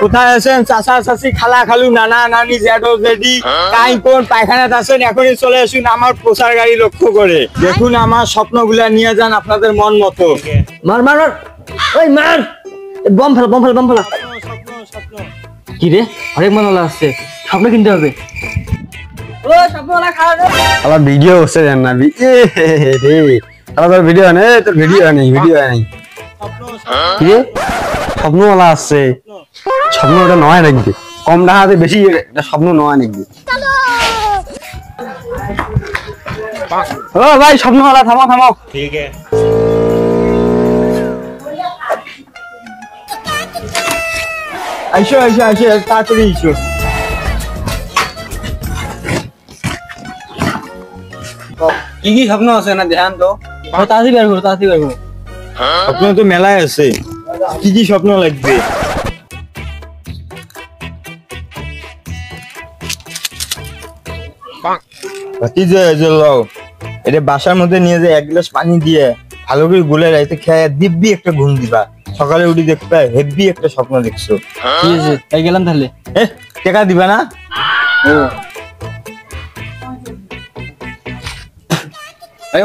কোথায় আছেন চাচা চাচি খালা খালু নানা নানি জ্যাঠো জেঠি কাই কোন পায়খানাতে আছেন এখনই চলে আসুন আমার প্রচার গাড়ি লক্ষ্য করে দেখুন আমার স্বপ্নগুলা নিয়ে যান আপনাদের মন মতো মার মার মার ওই মার বম ফেলা কি রে অনেক মন আসছে স্বপ্ন কিনতে হবে ও স্বপ্নওয়ালা খাওয়া রে আবার ভিডিও হচ্ছে জান না রে আবার ভিডিও নেই তোর ভিডিও নেই কি রে স্বপ্নওয়ালা আসছে স্বপ্ন ওটা নয় নাকি কম টাকাতে বেশি এটা স্বপ্ন নয় নাকি ও ভাই স্বপ্নওয়ালা থামাও ঠিক আছে আইসো তাড়াতাড়ি আইসো কি স্বপ্ন আছে না ধ্যান তো তাড়াতাড়ি বের করো স্বপ্ন তো মেলায় আছে কি স্বপ্ন লাগবে এটা বাসার মধ্যে নিয়ে যায় 1 গ্লাস পানি দিয়ে ভালো করে গুলে রাইতে খেয়ে দিব্যি একটা ঘুম দিবা সকালে উঠি দেখবে হেভি একটা স্বপ্ন দেখছো ঠিক আছে তাই গেলাম তাহলে টাকা দিবা না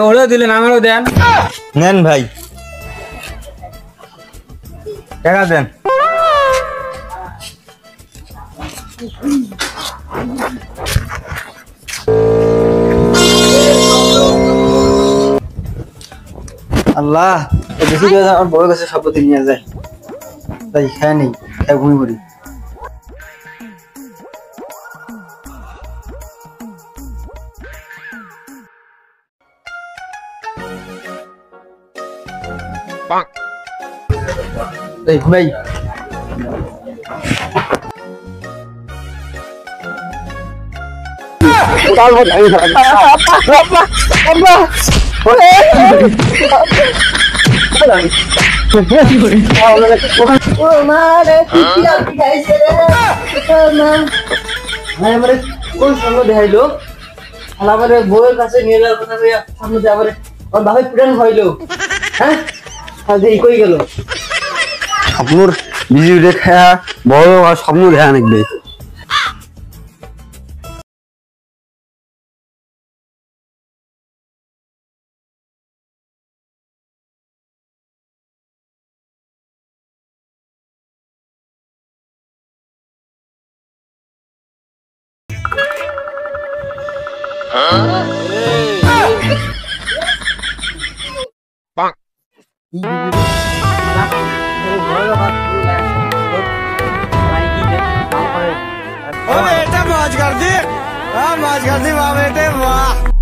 ওরা দিলেন আমারও দেন নেন ভাই টাকা দেন আল্লাহ বেশি আমার বড় কাছে শপথ নিয়ে যায় তাই খায় নেই খায় ঘুমিয়ে পড়ি ঘুমাই কোন স্বপ্ন দেখাইলো আমার বউয়ের কাছে নিয়ে যাওয়ার কথা স্বপ্ন আবার আমার বাপের পিটান হইলো হ্যাঁ কই গেল স্বপ্নর বিজি দেখা বড় আর স্বপ্ন দেখা নাকবে मौज कर दी वाह बेटे वाह।